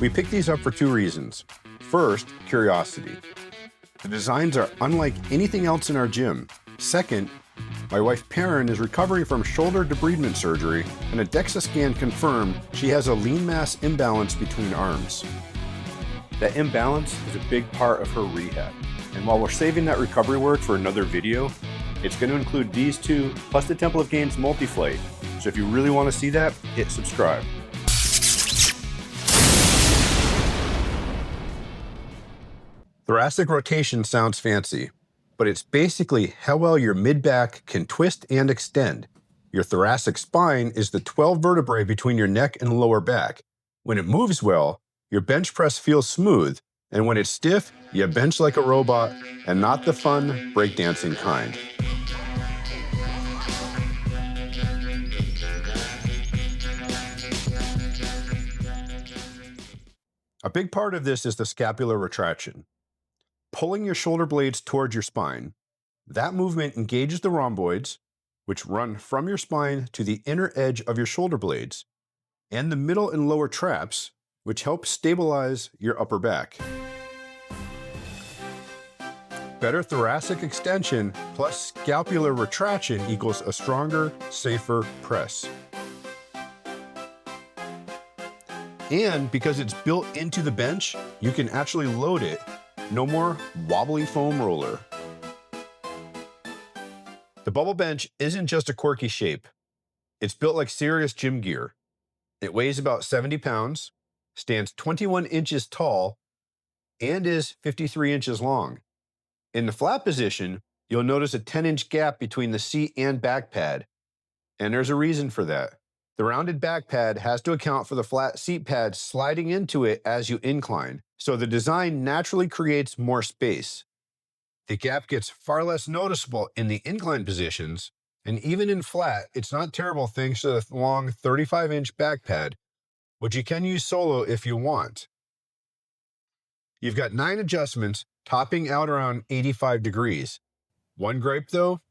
We picked these up for two reasons. First, curiosity. The designs are unlike anything else in our gym. Second, my wife Perrin is recovering from shoulder debridement surgery, and a DEXA scan confirmed she has a lean mass imbalance between arms. That imbalance is a big part of her rehab. And while we're saving that recovery work for another video, it's going to include these two, plus the Temple of Gains multi-flight. So if you really want to see that, hit subscribe. Thoracic rotation sounds fancy, but it's basically how well your mid-back can twist and extend. Your thoracic spine is the 12 vertebrae between your neck and lower back. When it moves well, your bench press feels smooth, and when it's stiff, you bench like a robot, and not the fun, breakdancing kind. A big part of this is the scapular retraction. Pulling your shoulder blades towards your spine. That movement engages the rhomboids, which run from your spine to the inner edge of your shoulder blades, and the middle and lower traps, which help stabilize your upper back. Better thoracic extension plus scapular retraction equals a stronger, safer press. And because it's built into the bench, you can actually load it. No more wobbly foam roller. The bubble bench isn't just a quirky shape. It's built like serious gym gear. It weighs about 70 pounds, stands 21 inches tall, and is 53 inches long. In the flat position, you'll notice a 10-inch gap between the seat and back pad. And there's a reason for that. The rounded back pad has to account for the flat seat pad sliding into it as you incline, so the design naturally creates more space. The gap gets far less noticeable in the incline positions, and even in flat, it's not terrible thanks to the long 35-inch back pad, which you can use solo if you want. You've got 9 adjustments, topping out around 85 degrees. One gripe though?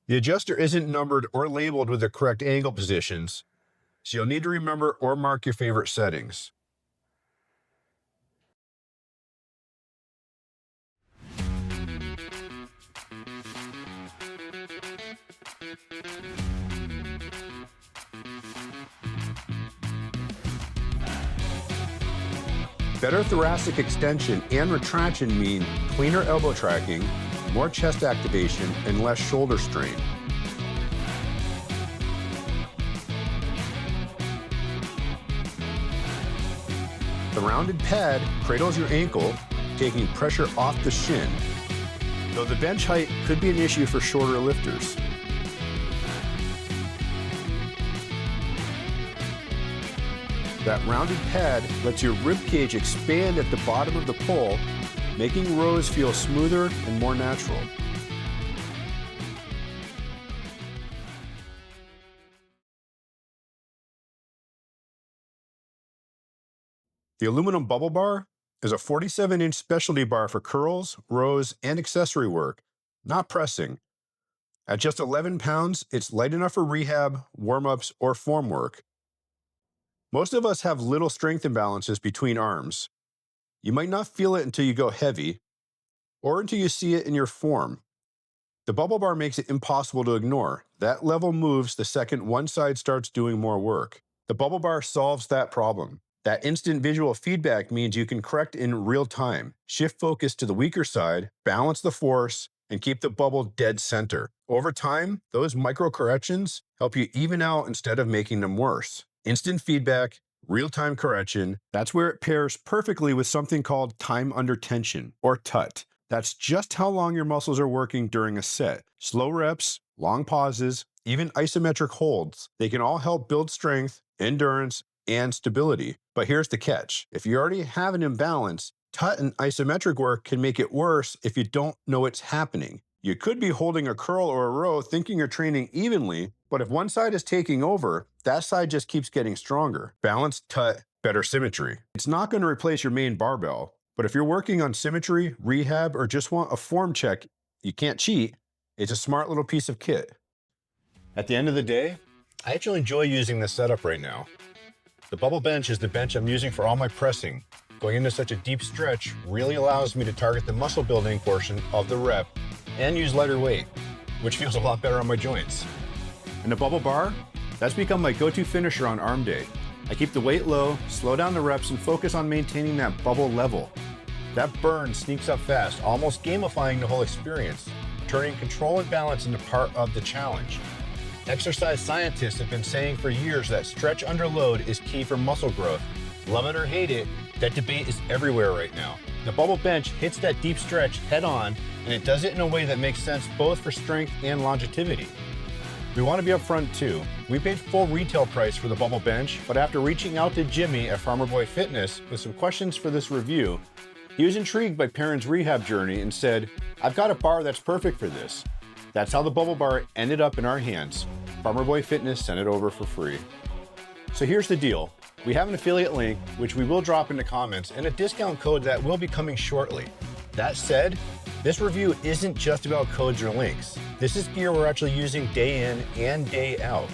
The adjuster isn't numbered or labeled with the correct angle positions, so you'll need to remember or mark your favorite settings. Better thoracic extension and retraction mean cleaner elbow tracking, more chest activation, and less shoulder strain. The rounded pad cradles your ankle, taking pressure off the shin, though the bench height could be an issue for shorter lifters. That rounded pad lets your rib cage expand at the bottom of the pole, making rows feel smoother and more natural. The aluminum bubble bar is a 47-inch specialty bar for curls, rows, and accessory work, not pressing. At just 11 pounds, it's light enough for rehab, warm-ups, or form work. Most of us have little strength imbalances between arms. You might not feel it until you go heavy, or until you see it in your form. The bubble bar makes it impossible to ignore. That level moves the second one side starts doing more work. The bubble bar solves that problem. That instant visual feedback means you can correct in real time, shift focus to the weaker side, balance the force, and keep the bubble dead center. Over time, those micro corrections help you even out instead of making them worse. Instant feedback, real-time correction, that's where it pairs perfectly with something called time under tension, or TUT. That's just how long your muscles are working during a set. Slow reps, long pauses, even isometric holds, they can all help build strength, endurance, and stability. But here's the catch. If you already have an imbalance, TUT and isometric work can make it worse if you don't know it's happening. You could be holding a curl or a row thinking you're training evenly, but if one side is taking over, that side just keeps getting stronger. Balanced TUT, better symmetry. It's not going to replace your main barbell, but if you're working on symmetry, rehab, or just want a form check, you can't cheat. It's a smart little piece of kit. At the end of the day, I actually enjoy using this setup right now. The bubble bench is the bench I'm using for all my pressing. Going into such a deep stretch really allows me to target the muscle building portion of the rep and use lighter weight, which feels a lot better on my joints. And the bubble bar, that's become my go-to finisher on arm day. I keep the weight low, slow down the reps, and focus on maintaining that bubble level. That burn sneaks up fast, almost gamifying the whole experience, turning control and balance into part of the challenge. Exercise scientists have been saying for years that stretch under load is key for muscle growth. Love it or hate it, that debate is everywhere right now. The bubble bench hits that deep stretch head on, and it does it in a way that makes sense both for strength and longevity. We want to be upfront too. We paid full retail price for the bubble bench, but after reaching out to Jimmy at FarmerBoy Fitness with some questions for this review, he was intrigued by Perrin's rehab journey and said, "I've got a bar that's perfect for this." That's how the bubble bar ended up in our hands. FarmerBoy Fitness sent it over for free. So here's the deal. We have an affiliate link, which we will drop in the comments, and a discount code that will be coming shortly. That said, this review isn't just about codes or links. This is gear we're actually using day in and day out.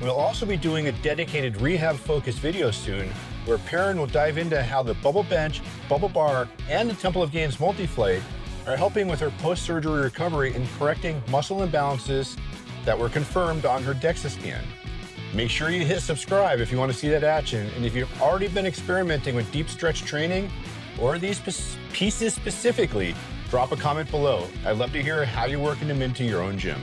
We'll also be doing a dedicated rehab-focused video soon, where Perrin will dive into how the bubble bench, bubble bar, and the Temple of Gains multi-flight are helping with her post-surgery recovery and correcting muscle imbalances that were confirmed on her DEXA scan. Make sure you hit subscribe if you want to see that action, and if you've already been experimenting with deep stretch training or these pieces specifically, drop a comment below. I'd love to hear how you're working them into your own gym.